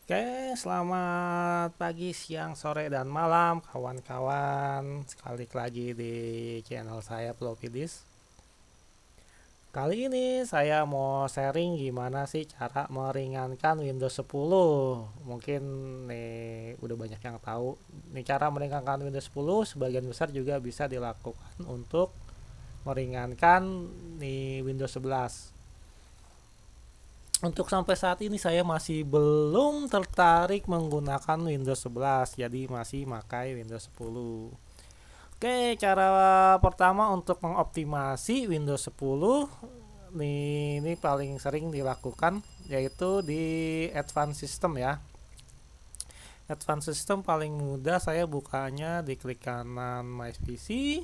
Oke, selamat pagi, siang, sore, dan malam kawan-kawan. Sekali lagi di channel saya Plopidis. Kali ini saya mau sharing gimana sih cara meringankan Windows 10. Mungkin nih udah banyak yang tahu. Nih cara meringankan Windows 10 sebagian besar juga bisa dilakukan untuk meringankan nih Windows 11. Untuk sampai saat ini saya masih belum tertarik menggunakan Windows 11, jadi masih pakai Windows 10. Oke, cara pertama untuk mengoptimasi Windows 10 ini paling sering dilakukan yaitu di Advanced System ya. Advanced System paling mudah saya bukanya di klik kanan My PC,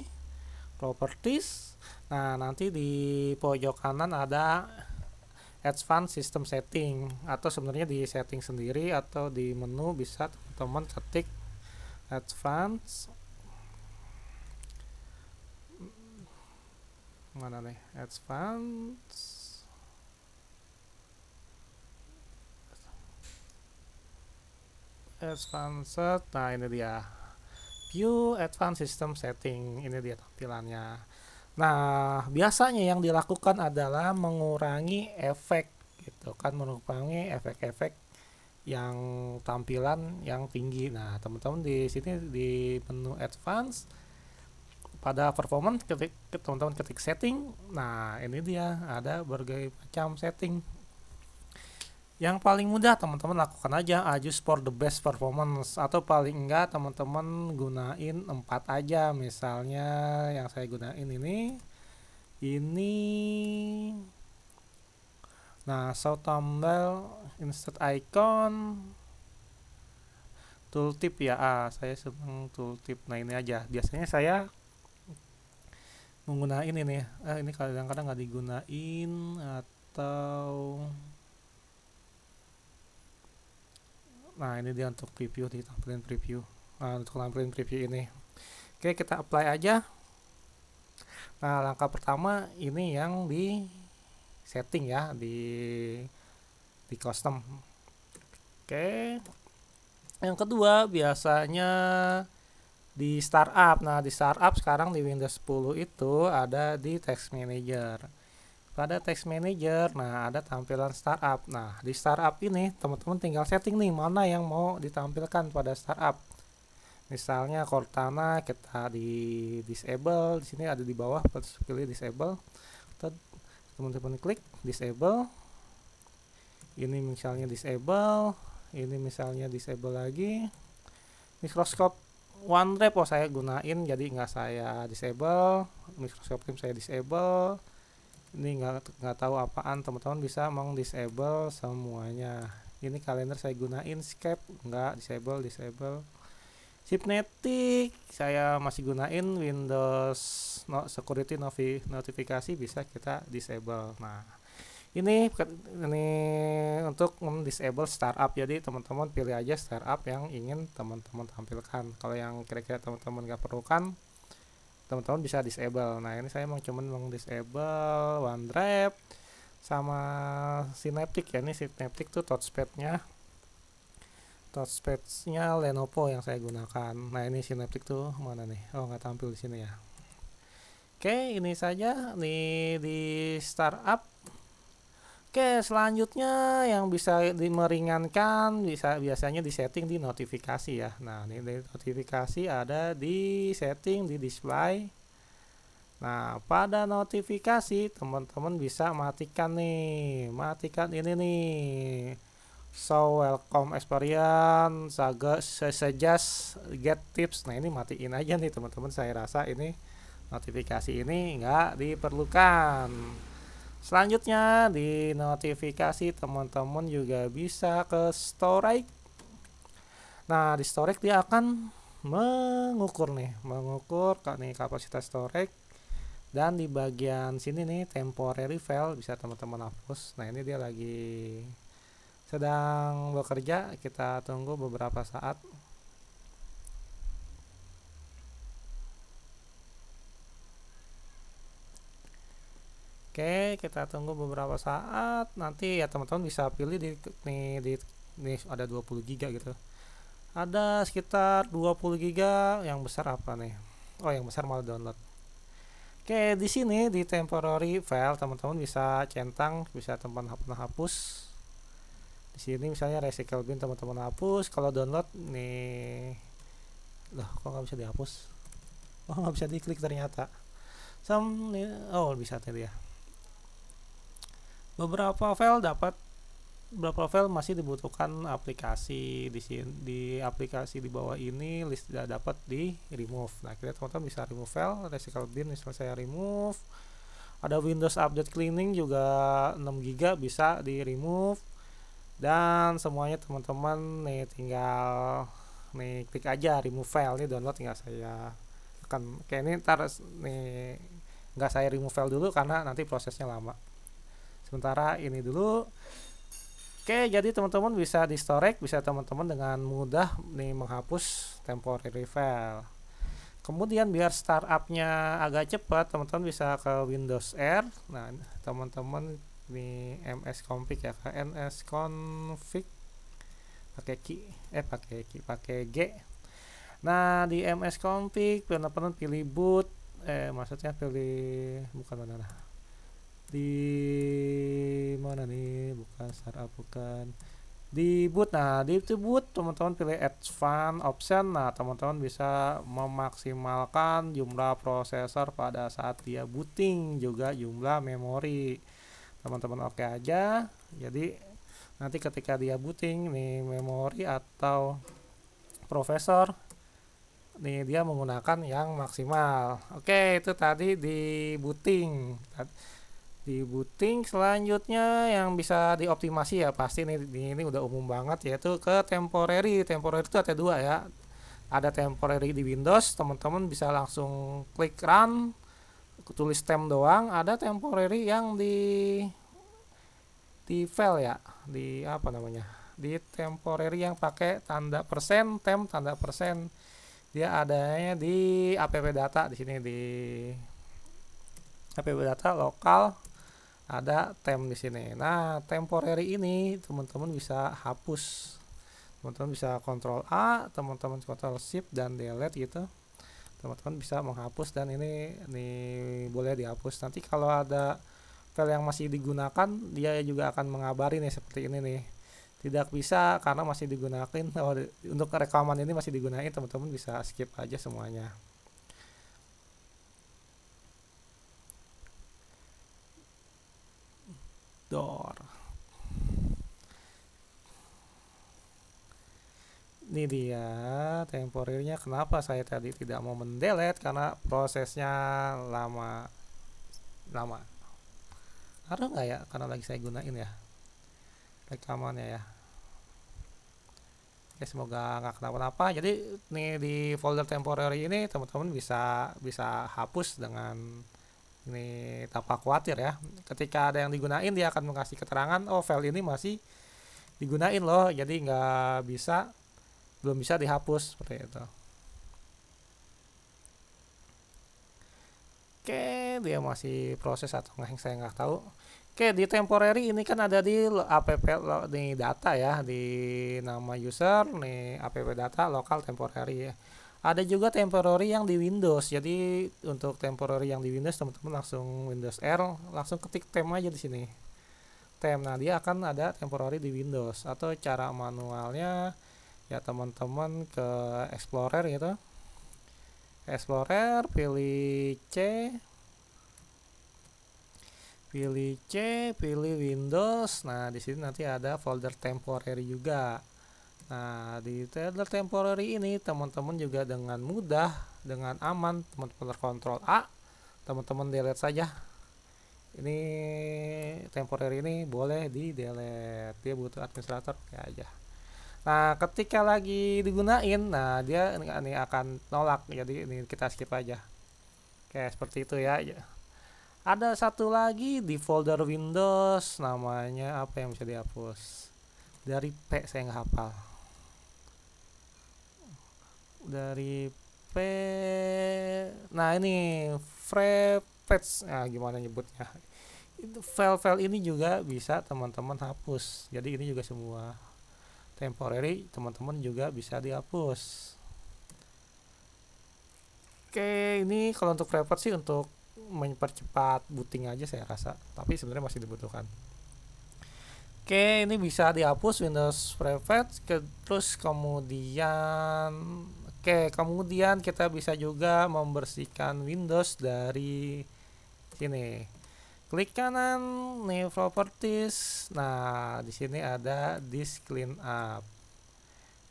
Properties. Nah, nanti di pojok kanan ada Advanced System Setting, atau sebenarnya di setting sendiri atau di menu bisa teman-teman ketik Advanced, mana nih, Advanced. Nah, ini dia View Advanced System Setting, ini dia tampilannya. Nah, biasanya yang dilakukan adalah mengurangi efek gitu kan, mengurangi efek-efek yang tampilan yang tinggi. Nah, teman-teman di sini di menu advance pada performance ketik teman-teman ketik setting. Nah, ini dia ada berbagai macam setting. Yang paling mudah teman-teman lakukan aja adjust for the best performance, atau paling enggak teman-teman gunain 4 aja. Misalnya yang saya gunain ini. Nah, show thumbnail, insert icon, tooltip ya. Saya seneng tooltip. Nah, ini aja. Biasanya saya menggunakan ini ya. Ini kadang-kadang nggak digunain, atau nah ini dia untuk preview, ditampilin preview. Nah, untuk tampilin preview ini. Oke, kita apply aja. Nah, langkah pertama ini yang di setting ya, di custom. Oke. Yang kedua biasanya di startup. Nah, di startup sekarang di Windows 10 itu ada di text manager. Pada text manager, nah ada tampilan startup. Nah, di startup ini teman-teman tinggal setting nih mana yang mau ditampilkan pada startup. Misalnya Cortana kita di disable, di sini ada di bawah, pilih disable. Teman-teman klik disable. Ini misalnya disable, ini misalnya disable lagi. Microsoft OneDrive saya gunain, jadi nggak saya disable. Microsoft Teams saya disable. Ini nggak tahu apaan, teman-teman bisa meng-disable semuanya. Ini kalender saya gunain, Skype nggak disable. Synaptic saya masih gunain, Windows Security notifikasi bisa kita disable. Nah, ini untuk disable startup, jadi teman-teman pilih aja startup yang ingin teman-teman tampilkan. Kalau yang kira-kira teman-teman nggak perlukan, teman-teman bisa disable. Nah, ini saya cuman disable OneDrive sama Synaptic ya. Ini Synaptic tuh touchpadnya Lenovo yang saya gunakan. Nah, ini Synaptic tuh mana nih? Oh, nggak tampil di sini ya. Oke, ini saja nih di startup. Oke, selanjutnya yang bisa meringankan biasanya di setting di notifikasi ya. Nah, ini di notifikasi ada di setting di display. Nah, pada notifikasi teman-teman bisa matikan ini nih. So welcome experience, suggest get tips. Nah, ini matiin aja nih teman-teman. Saya rasa ini notifikasi ini nggak diperlukan. Selanjutnya di notifikasi teman-teman juga bisa ke storage. Nah, di storage dia akan mengukur nih kapasitas storage, dan di bagian sini nih temporary file bisa teman-teman hapus. Nah, ini dia lagi sedang bekerja, kita tunggu beberapa saat. Oke, kita tunggu beberapa saat. Nanti ya teman-teman bisa pilih di nih ada 20 giga gitu. Ada sekitar 20 giga, yang besar apa nih? Oh, yang besar malah download. Oke, di sini di temporary file teman-teman bisa centang, bisa teman-teman hapus. Di sini misalnya recycle bin teman-teman hapus. Kalau download nih, loh kok nggak bisa dihapus? Oh, nggak bisa diklik ternyata. Oh, bisa tadi ya. Beberapa file dapat, beberapa file masih dibutuhkan aplikasi. Di aplikasi di bawah ini list tidak dapat di remove. Nah, kita teman-teman bisa remove file, recycle bin misalnya saya remove. Ada Windows Update Cleaning juga 6 GB bisa di remove. Dan semuanya teman-teman nih tinggal nih klik aja remove file, nih download tinggal saya akan kayak ini ntar nih, nggak saya remove file dulu karena nanti prosesnya lama. Sementara ini dulu. Oke, jadi teman-teman bisa di storage, bisa teman-teman dengan mudah nih menghapus temporary file. Kemudian biar startupnya agak cepat, teman-teman bisa ke Windows R. Nah, teman-teman di MS config ya, ke ns config pakai pakai G. Nah, di MS config teman-teman pilih boot, maksudnya pilih bukan mana, di mana nih, bukan startup, bukan di boot. Nah, di boot teman-teman pilih advanced option. Nah, teman-teman bisa memaksimalkan jumlah prosesor pada saat dia booting, juga jumlah memori. Teman-teman oke aja. Jadi nanti ketika dia booting nih, memori atau prosesor nih dia menggunakan yang maksimal. Oke, itu tadi di booting. Di booting selanjutnya yang bisa dioptimasi ya pasti ini udah umum banget, yaitu ke temporary. Temporary itu ada dua ya, ada temporary di Windows, teman-teman bisa langsung klik run, tulis temp doang. Ada temporary yang di file ya, di apa namanya, di temporary yang pakai tanda persen, temp tanda persen. Dia adanya di app data, di sini di app data lokal ada temp di sini. Nah, temporary ini teman-teman bisa hapus. Teman-teman bisa Ctrl A, teman-teman Ctrl Shift dan delete gitu. Teman-teman bisa menghapus, dan ini boleh dihapus. Nanti kalau ada file yang masih digunakan, dia juga akan mengabari nih seperti ini nih. Tidak bisa karena masih digunakan. Untuk rekaman ini masih digunakan, teman-teman bisa skip aja semuanya. Door. Ini dia temporary-nya. Kenapa saya tadi tidak mau mendelete? Karena prosesnya lama. Ada nggak ya? Karena lagi saya gunain ya rekamannya ya. Oke, semoga nggak kenapa-napa. Jadi nih di folder temporary ini teman-teman bisa hapus dengan ini tanpa khawatir ya. Ketika ada yang digunain, dia akan mengasih keterangan, oh file ini masih digunain loh, jadi belum bisa dihapus seperti itu. Oke, dia masih proses atau nggak, saya nggak tahu. Oke, di temporary ini kan ada di app di data ya, di nama user nih, app data lokal temporary ya. Ada juga temporary yang di Windows. Jadi untuk temporary yang di Windows, teman-teman langsung Windows R, langsung ketik temp aja di sini. Temp. Nah, dia akan ada temporary di Windows. Atau cara manualnya ya teman-teman ke Explorer gitu. Explorer, pilih Windows. Nah, di sini nanti ada folder temporary juga. Nah, di folder temporary ini teman-teman juga dengan mudah, dengan aman, teman-teman Ctrl A, teman-teman delete saja. Ini temporary ini boleh di delete, dia butuh administrator ya aja. Nah, ketika lagi digunain, nah dia ini akan nolak, jadi ini kita skip aja. Oke, seperti itu ya. Ada satu lagi di folder Windows, namanya apa yang bisa dihapus? Dari P saya nggak hafal. Dari P, nah ini free patch, nah gimana nyebutnya? Itu file-file ini juga bisa teman-teman hapus. Jadi ini juga semua temporary teman-teman juga bisa dihapus. Oke, ini kalau untuk private sih untuk mempercepat booting aja saya rasa, tapi sebenarnya masih dibutuhkan. Oke, ini bisa dihapus Windows Private. Terus kemudian kita bisa juga membersihkan Windows dari sini. Klik kanan, New Properties. Nah, di sini ada Disk Cleanup.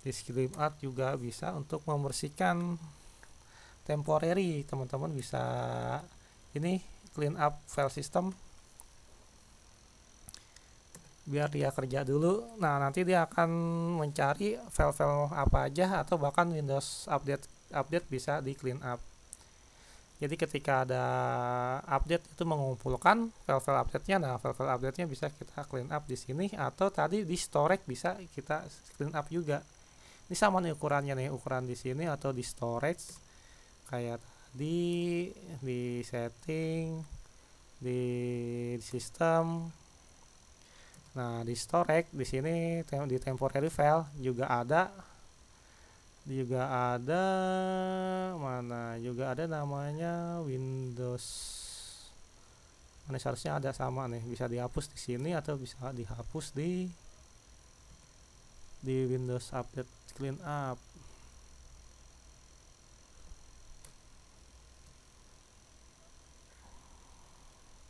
Disk Cleanup juga bisa untuk membersihkan temporary. Teman-teman bisa ini clean up file system biar dia kerja dulu. Nah, nanti dia akan mencari file-file apa aja atau bahkan Windows update bisa di clean up. Jadi ketika ada update itu mengumpulkan file-file update-nya. Nah, file-file update-nya bisa kita clean up di sini atau tadi di storage bisa kita clean up juga. Ini sama nih ukurannya nih, ukuran di sini atau di storage kayak tadi di setting, di sistem. Nah, di storage di sini di temporary file juga ada namanya Windows. Ini seharusnya ada sama nih, bisa dihapus di sini atau bisa dihapus di Windows Update Cleanup.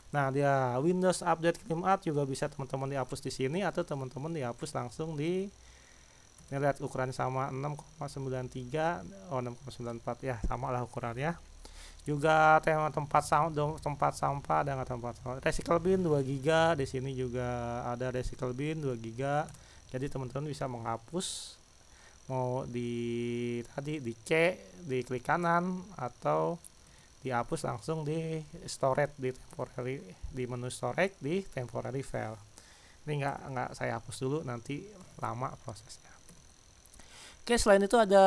Nah, dia Windows Update Cleanup juga bisa teman-teman dihapus di sini atau teman-teman dihapus langsung di ini. Lihat ukuran sama 6,93 6,94 ya, sama lah ukurannya. Juga tempat sampah dengan tempat recycle bin 2 GB. Di sini juga ada recycle bin 2 GB. Jadi teman-teman bisa menghapus mau di C, di klik kanan atau dihapus langsung di storage di temporary, di menu storage di temporary file. Ini nggak saya hapus dulu, nanti lama prosesnya. Oke, selain itu ada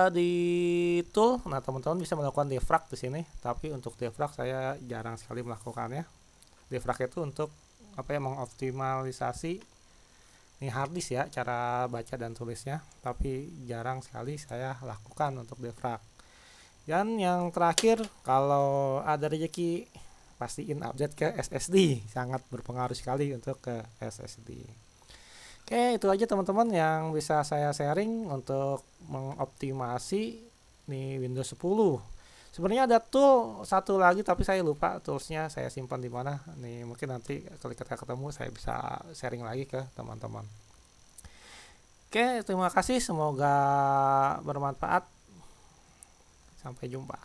di tool. Nah, teman-teman bisa melakukan defrag di sini, tapi untuk defrag saya jarang sekali melakukannya. Defrag itu untuk mengoptimalisasi ini hard disk ya, cara baca dan tulisnya, tapi jarang sekali saya lakukan untuk defrag. Dan yang terakhir, kalau ada rezeki pastiin update ke SSD, sangat berpengaruh sekali untuk ke SSD. Oke, itu aja teman-teman yang bisa saya sharing untuk mengoptimasi nih Windows 10. Sebenarnya ada tool satu lagi tapi saya lupa toolsnya, saya simpan di mana. Nih mungkin nanti kalau kita ketemu saya bisa sharing lagi ke teman-teman. Oke, terima kasih, semoga bermanfaat. Sampai jumpa.